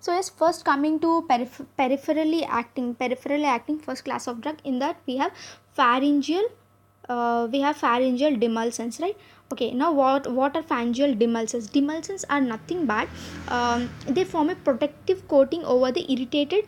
So yes, first coming to peripherally acting first class of drug. In that we have pharyngeal demulcents, right? Okay, now what are pharyngeal demulcents? Demulcents are nothing but they form a protective coating over the irritated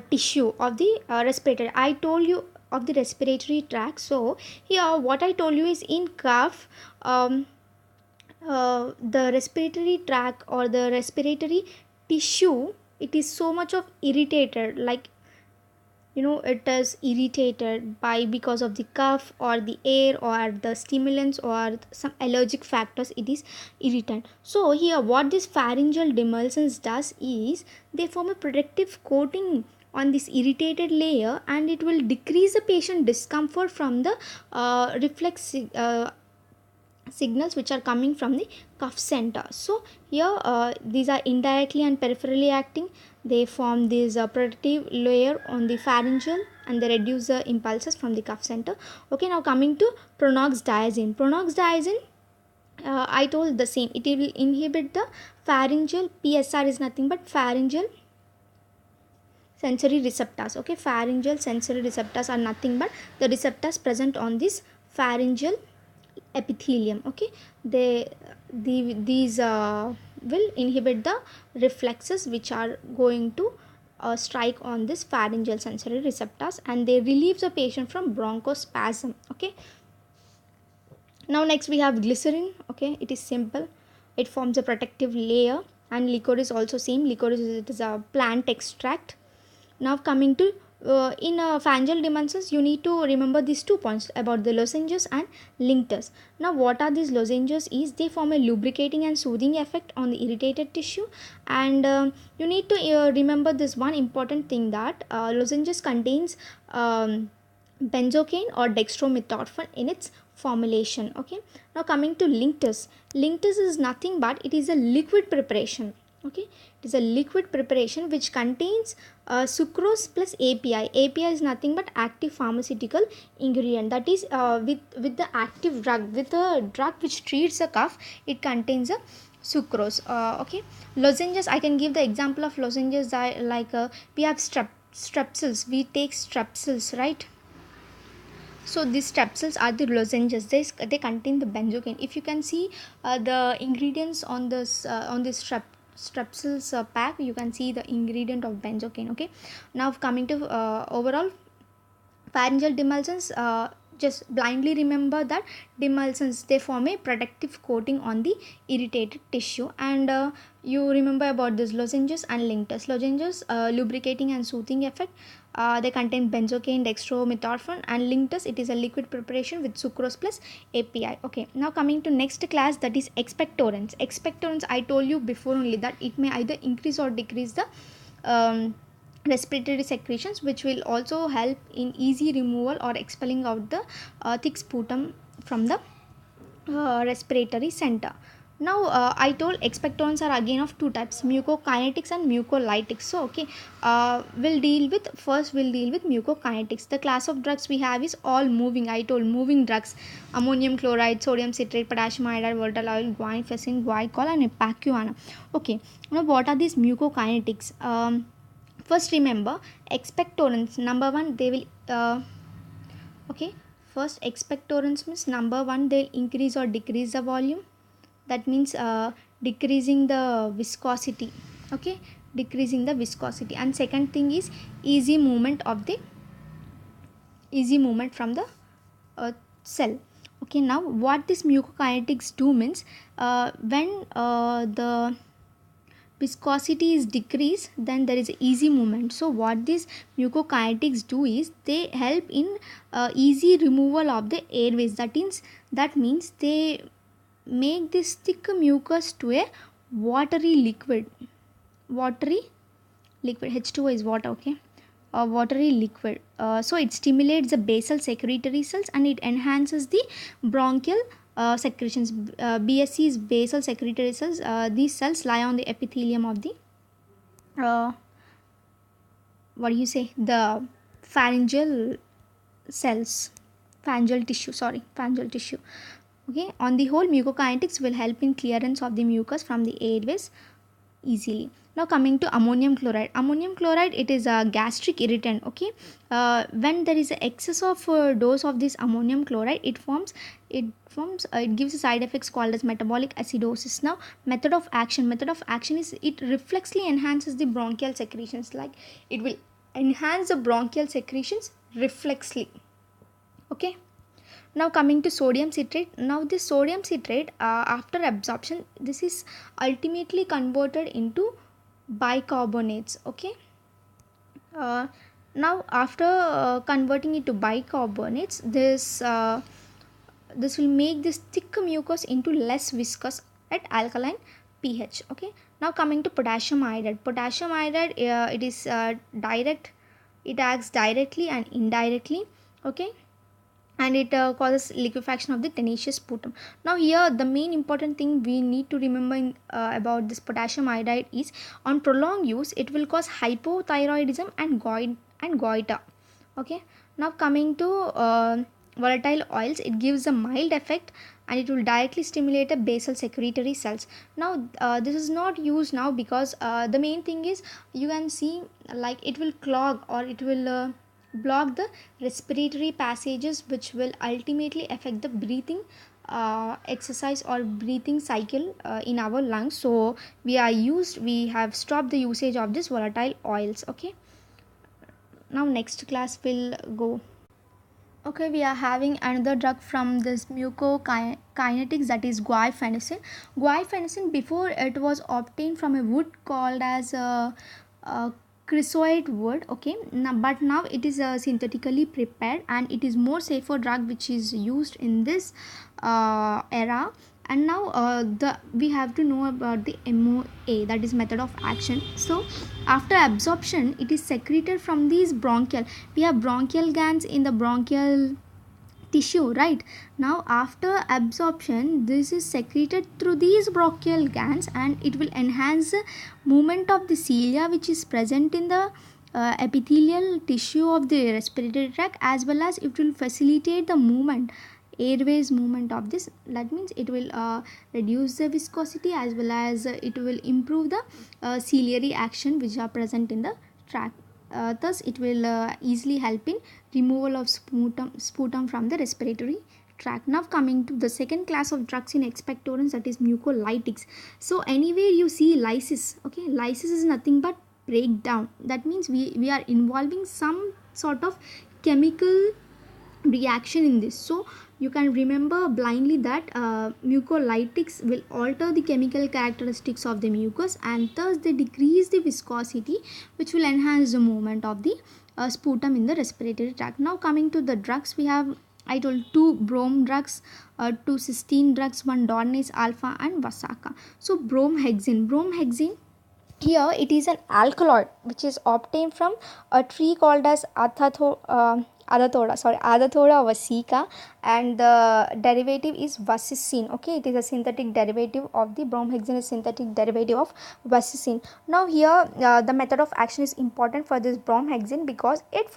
tissue of the respirator. I told you of the respiratory tract. So here what I told you is in cough, the respiratory tract or the respiratory tissue, it is so much of irritated, like it is irritated by because of the cough or the air or the stimulants or some allergic factors, it is irritant. So here what this pharyngeal demulcents does is they form a protective coating on this irritated layer, and it will decrease the patient discomfort from the reflex signals which are coming from the cuff center. So here these are indirectly and peripherally acting. They form this protective layer on the pharyngeal and they reduce the impulses from the cuff center. Okay, now coming to pronoxdiazine. Pronoxdiazine, I told the same, it will inhibit the pharyngeal. PSR is nothing but pharyngeal sensory receptors. Okay, pharyngeal sensory receptors are nothing but the receptors present on this pharyngeal epithelium. Okay, these will inhibit the reflexes which are going to strike on this pharyngeal sensory receptors, and they relieve the patient from bronchospasm. Okay, now next we have glycerin. Okay, it is simple, it forms a protective layer, and licorice also same. Licorice, it is a plant extract. Now coming to in pharyngeal demulcents, you need to remember these 2 points about the lozenges and linctus. Now what are these lozenges is they form a lubricating and soothing effect on the irritated tissue, and you need to remember this one important thing, that lozenges contains benzocaine or dextromethorphan in its formulation. Okay, now coming to linctus. Linctus is nothing but it is a liquid preparation. Okay, it is a liquid preparation which contains sucrose plus API. API is nothing but active pharmaceutical ingredient, that is with the active drug, with a drug which treats a cough, it contains a sucrose. Okay, lozenges, I can give the example of lozenges like we have strepsils, we take strepsils, right? So these strepsils are the lozenges. They contain the benzocaine. If you can see the ingredients on this strepsils pack, you can see the ingredient of benzocaine. Okay, now coming to overall pharyngeal demulcents, just blindly remember that demulcents, they form a protective coating on the irritated tissue, and you remember about this lozenges and linctus. Lozenges, lubricating and soothing effect, they contain benzocaine, dextromethorphan, and linctus, it is a liquid preparation with sucrose plus API. Okay, now coming to next class, that is expectorants. Expectorants, I told you before only that it may either increase or decrease the respiratory secretions, which will also help in easy removal or expelling out the thick sputum from the respiratory center. Now I told expectorants are again of two types, mucokinetics and mucolytics. So okay, we'll deal with mucokinetics. The class of drugs we have is all moving. I told moving drugs: ammonium chloride, sodium citrate, potassium iodide, volatile oil, guanfacine, guaiacol, and epacuana. Okay, now what are these mucokinetics? First remember, expectorants, number one, they will okay, first expectorants means number one, they'll increase or decrease the volume. That means decreasing the viscosity. Okay, decreasing the viscosity. And second thing is easy movement from the cell. Okay, now what this mucokinetics do means, when the viscosity is decreased, then there is easy movement. So what these mucokinetics do is they help in easy removal of the airways. That means they make this thick mucus to a watery liquid. H2O is water. Okay, a watery liquid. So it stimulates the basal secretory cells, and it enhances the bronchial secretions. BSC is basal secretory cells. These cells lie on the epithelium of the uh, the pharyngeal cells, pharyngeal tissue. Okay, on the whole, mucokinetics will help in clearance of the mucus from the airways, easily. Now coming to ammonium chloride. Ammonium chloride, it is a gastric irritant. Okay, when there is an excess of dose of this ammonium chloride, it gives a side effects called as metabolic acidosis. Now method of action is it reflexly enhances the bronchial secretions, like it will enhance the bronchial secretions reflexly. Okay. Now coming to sodium citrate. Now this sodium citrate, after absorption, this is ultimately converted into bicarbonates. Okay. uh, Now after converting it to bicarbonates, this will make this thick mucus into less viscous at alkaline pH. Okay. Now coming to potassium iodide. Potassium iodide, it is direct, it acts directly and indirectly. Okay. And it causes liquefaction of the tenacious sputum. Now here the main important thing we need to remember about this potassium iodide is, on prolonged use it will cause hypothyroidism and goiter. Okay. Now coming to volatile oils, it gives a mild effect and it will directly stimulate the basal secretory cells. Now this is not used now because the main thing is, you can see, like it will clog or it will block the respiratory passages, which will ultimately affect the breathing exercise or breathing cycle in our lungs. So we have stopped the usage of this volatile oils. Okay. Now next class will go. Okay, we are having another drug from this mucokinetics, that is guaifenesin. Guaifenesin, before it was obtained from a wood called as a chrysoid wood. Okay, now, but now it is synthetically prepared and it is more safer drug which is used in this era. And now we have to know about the MOA, that is method of action. So after absorption, it is secreted from these bronchial, we have bronchial glands in the bronchial tissue, right? Now after absorption, this is secreted through these bronchial glands and it will enhance the movement of the cilia which is present in the epithelial tissue of the respiratory tract, as well as it will facilitate the movement, airways movement of this. That means it will reduce the viscosity, as well as it will improve the ciliary action which are present in the tract. Thus it will easily help in removal of sputum from the respiratory tract. Now coming to the second class of drugs in expectorants, that is mucolytics. So anywhere you see lysis, okay, lysis is nothing but breakdown. That means we are involving some sort of chemical reaction in this. So you can remember blindly that mucolytics will alter the chemical characteristics of the mucus, and thus they decrease the viscosity, which will enhance the movement of the sputum in the respiratory tract. Now coming to the drugs, we have, I told, 2 brome drugs, 2 cysteine drugs, 1 Dornase alpha and Vasaka. So bromhexine, here it is an alkaloid which is obtained from a tree called as Adathoda vasica, and the derivative is vasicine. Okay, it is a synthetic derivative of the bromhexine, is synthetic derivative of vasicine. Now here the method of action is important for this bromhexine because it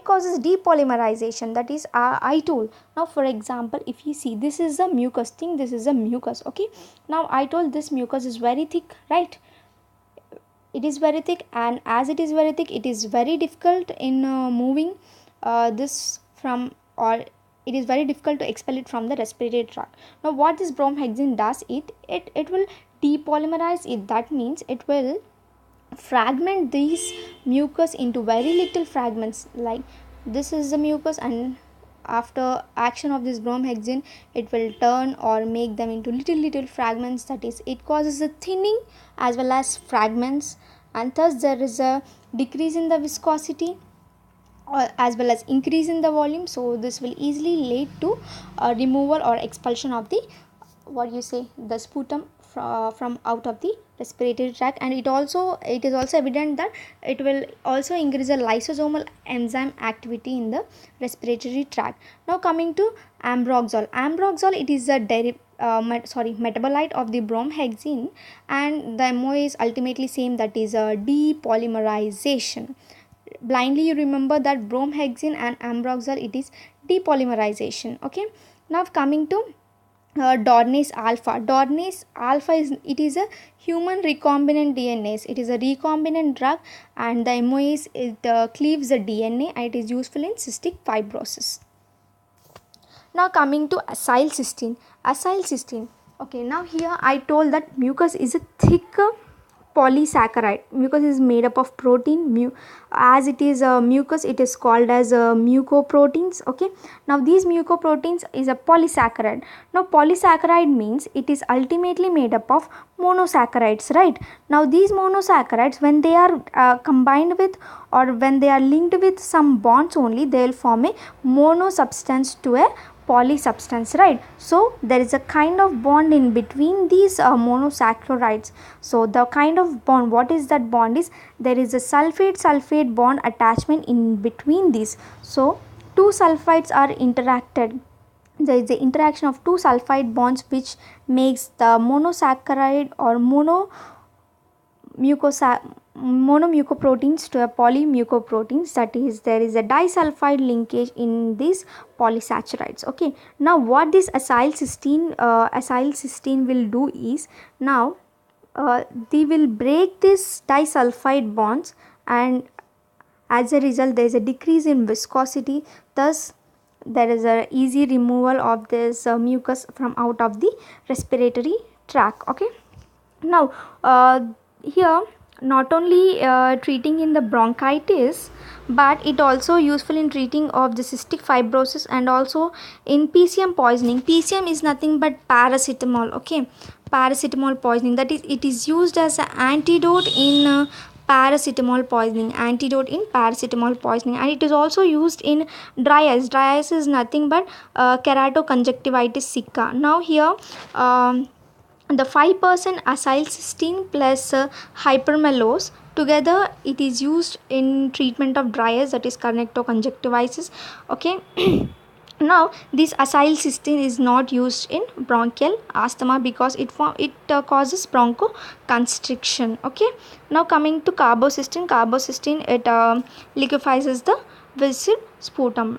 causes depolymerization, that is I told. Now for example, if you see, this is a mucus thing, this is a mucus. Okay, now I told this mucus is very thick, right? It is very thick, and as it is very thick, it is very difficult in moving this from, or it is very difficult to expel it from the respiratory tract. Now what this bromhexine does, it will depolymerize it. That means it will fragment these mucus into very little fragments, like this is the mucus, and after action of this bromhexine, it will turn or make them into little fragments. That is, it causes a thinning as well as fragments, and thus there is a decrease in the viscosity or as well as increase in the volume. So this will easily lead to removal or expulsion of the, what you say, the sputum from out of the respiratory tract. And it is also evident that it will also increase the lysosomal enzyme activity in the respiratory tract. Now coming to ambroxol, it is a metabolite of the bromhexine, and the MOA is ultimately same, that is a depolymerization. Blindly you remember that bromhexine and ambroxol, it is depolymerization. Okay, now coming to Dornase alpha. Dornase alpha is a human recombinant DNase. It is a recombinant drug, and the MOAs, it cleaves the DNA, and it is useful in cystic fibrosis. Now coming to acylcysteine. Acylcysteine. Okay, now here I told that mucus is a thick polysaccharide. Mucus is made up of protein. As it is a mucus, it is called as mucoproteins. Okay, now these mucoproteins is a polysaccharide. Now polysaccharide means it is ultimately made up of monosaccharides, right? Now these monosaccharides, when they are combined with, or when they are linked with some bonds only, they will form a monosubstance to a polysubstance, right? So there is a kind of bond in between these monosaccharides. So the kind of bond, what is that bond is, there is a sulfate bond attachment in between these. So two sulfides are interacted. There is the interaction of two sulfide bonds which makes the monosaccharide or monomucoproteins to a polymucoproteins. That is, there is a disulfide linkage in these polysaccharides. Okay, now what this acylcysteine will do is, now they will break this disulfide bonds, and as a result there is a decrease in viscosity. Thus there is a easy removal of this mucus from out of the respiratory tract. Okay, now here not only treating in the bronchitis, but it also useful in treating of the cystic fibrosis and also in PCM poisoning. PCM is nothing but paracetamol. Okay, paracetamol poisoning, that is, it is used as an antidote in paracetamol poisoning, and it is also used in dry eyes. Dry eyes is nothing but keratoconjunctivitis sicca. Now here the 5% acylcysteine plus hypermalose together, it is used in treatment of dry eyes, that is keratoconjunctivitis. Okay. Now this acylcysteine is not used in bronchial asthma because it causes bronchoconstriction. Okay, now coming to carbocysteine, it liquefies the viscid sputum.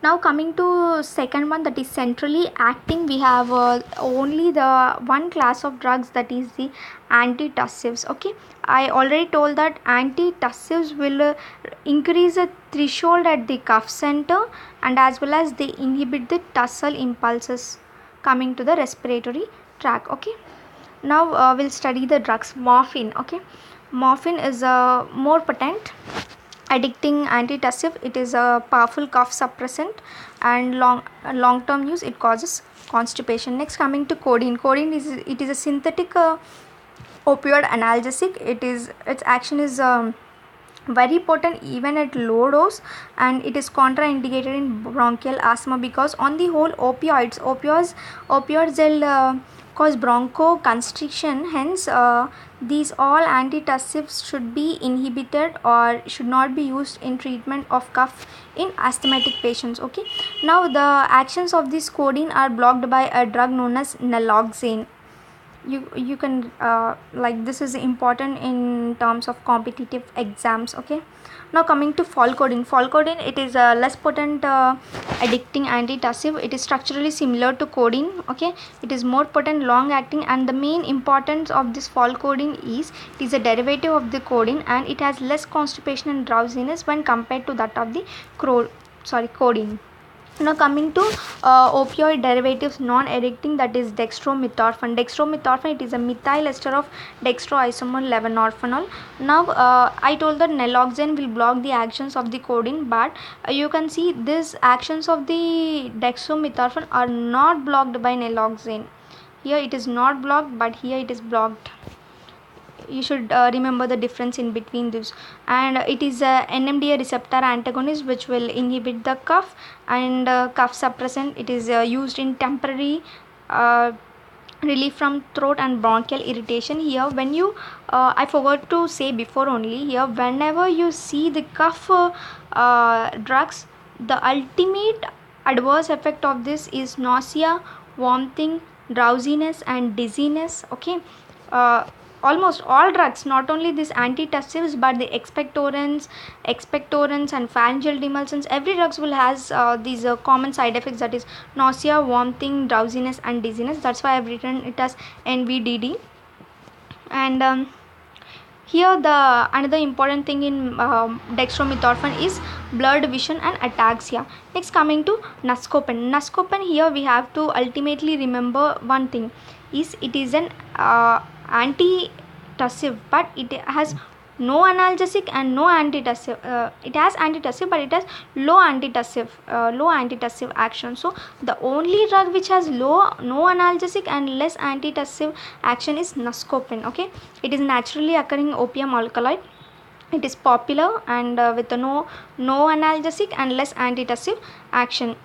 Now coming to second one, that is centrally acting, we have only the one class of drugs, that is the antitussives. Okay, I already told that antitussives will increase the threshold at the cuff center, and as well as they inhibit the tussle impulses coming to the respiratory tract. Okay, now we'll study the drugs. Morphine. Okay, morphine is more potent addicting antitussive. It is a powerful cough suppressant, and long term use it causes constipation. Next coming to codeine. Codeine is, it is a synthetic opioid analgesic. Its action is very potent even at low dose, and it is contraindicated in bronchial asthma because on the whole opioids will cause bronchoconstriction. Hence these all antitussives should be inhibited or should not be used in treatment of cough in asthmatic patients. Okay, now the actions of this codeine are blocked by a drug known as naloxone. You can like, this is important in terms of competitive exams. Okay, now coming to Folcodeine, it is a less potent addicting antitussive. It is structurally similar to codeine. Okay, it is more potent, long acting, and the main importance of this Folcodeine is it is a derivative of the codeine, and it has less constipation and drowsiness when compared to that of the codeine. Now coming to opioid derivatives non-addicting, that is dextromethorphan. It is a methyl ester of dextroisomer levonorphanol. Now I told that naloxone will block the actions of the codeine, but you can see these actions of the dextromethorphan are not blocked by naloxone. Here it is not blocked, but here it is blocked. You should remember the difference in between this. And it is a NMDA receptor antagonist which will inhibit the cough, and cough suppressant. It is used in temporary relief from throat and bronchial irritation. Here when you I forgot to say before only, here whenever you see the cough drugs, the ultimate adverse effect of this is nausea, vomiting, drowsiness and dizziness. Okay, almost all drugs, not only these antitussives but the expectorants and pharyngeal demulcents, every drugs will has these common side effects, that is nausea, vomiting, drowsiness and dizziness. That's why I've written it as NVDD. And here the another important thing in dextromethorphan is blurred vision and ataxia. Next, coming to Nascopen. Nascopen, here we have to ultimately remember one thing, is it is an antitussive, but it has no analgesic and no antitussive. It has antitussive, but it has low antitussive action. So the only drug which has no analgesic and less antitussive action is Nascopen. Okay, it is naturally occurring opium alkaloid. It is popular and with no analgesic and less antitussive action.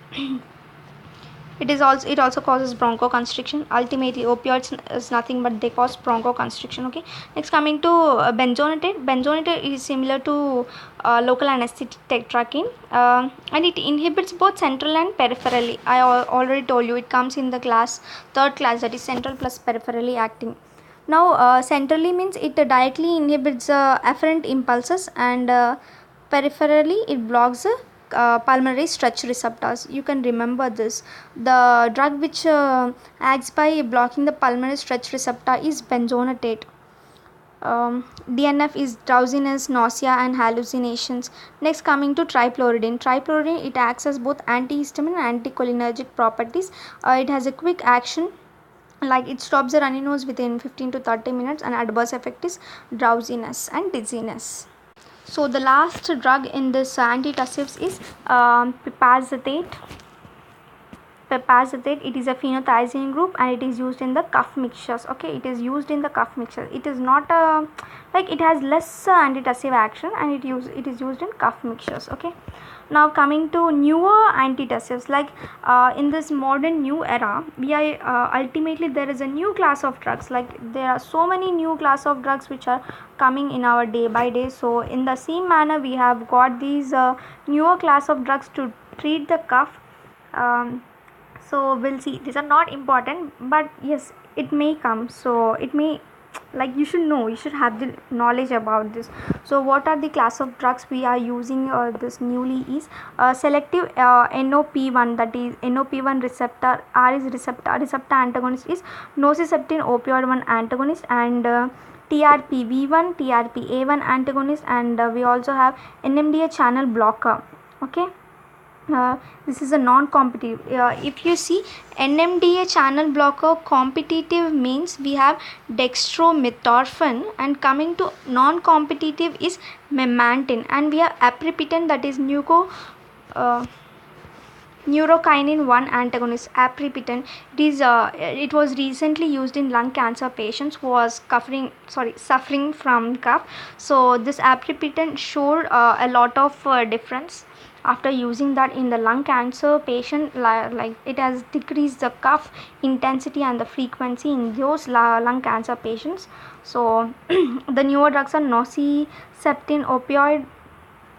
It also causes bronchoconstriction. Ultimately, opioids is nothing but they cause bronchoconstriction. Okay. Next, coming to benzonatate. Benzonatate is similar to local anesthetic tetracaine, and it inhibits both central and peripherally. I already told you it comes in the third class, that is central plus peripherally acting. Now, centrally means it directly inhibits afferent impulses, and peripherally it blocks the pulmonary stretch receptors. You can remember this. The drug which acts by blocking the pulmonary stretch receptor is benzonatate. DNF is drowsiness, nausea and hallucinations. Next, coming to trifluridine. Trifluridine, it acts as both antihistamine and anticholinergic properties. It has a quick action, like it stops the runny nose within 15 to 30 minutes, and adverse effect is drowsiness and dizziness. So the last drug in this antitussives is pipazotate. It is a phenothiazine group, and it is used in the cough mixtures. Okay, it is used in the cough mixture. It is not like it has less antitussive action, and it is used in cough mixtures. Okay. Now, coming to newer antitussives, like in this modern new era, we are ultimately there is a new class of drugs. Like there are so many new class of drugs which are coming in our day by day. So in the same manner, we have got these newer class of drugs to treat the cough. So we'll see. These are not important, but yes, it may come. So it may, like you should know, you should have the knowledge about this. So what are the class of drugs we are using this newly is selective NOP1, that is NOP1 receptor. R is receptor antagonist is nociceptin opioid 1 antagonist, and TRPV1 TRPA1 antagonist, and we also have NMDA channel blocker. Okay. This is a non-competitive. If you see NMDA channel blocker, competitive means we have dextromethorphan, and coming to non-competitive is memantine, and we have aprepitant, that is neurokinin 1 antagonist. Aprepitant, it was recently used in lung cancer patients who was suffering from cough. So this aprepitant showed a lot of difference after using that in the lung cancer patient. Like it has decreased the cough intensity and the frequency in those lung cancer patients. So the newer drugs are nociceptin opioid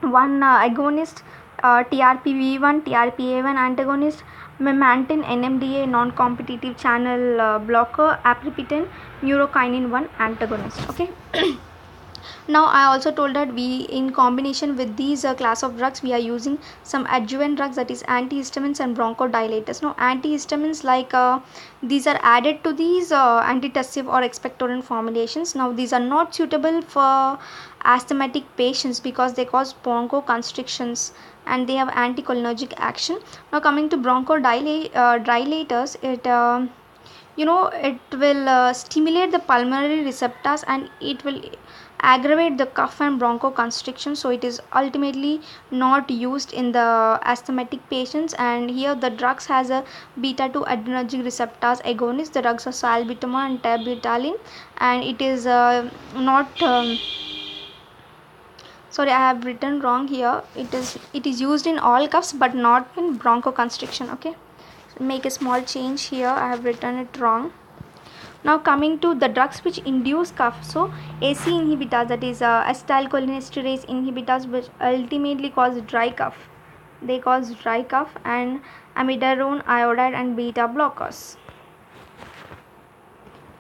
1 agonist, TRPV1 TRPA1 antagonist, memantine NMDA non-competitive channel blocker, aprepitant neurokinin 1 antagonist. Okay. Now I also told that we, in combination with these class of drugs, we are using some adjuvant drugs, that is antihistamines and bronchodilators. Now antihistamines, like these are added to these antitussive or expectorant formulations. Now these are not suitable for asthmatic patients because they cause bronchoconstrictions and they have anticholinergic action. Now coming to bronchodilators, it it will stimulate the pulmonary receptors, and it will aggravate the cough and bronchoconstriction. So it is ultimately not used in the asthmatic patients. And here the drugs has a beta 2 adrenergic receptors agonist. The drugs are salbutamol and terbutaline, and it is not sorry, I have written wrong here. It is used in all coughs but not in bronchoconstriction. Okay, so make a small change here, I have written it wrong. Now coming to the drugs which induce cough. So AC inhibitors, that is acetylcholinesterase inhibitors, which ultimately cause dry cough. They cause dry cough, and amiodarone, iodide and beta blockers.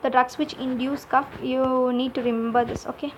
the drugs which induce cough, you need to remember this. Okay.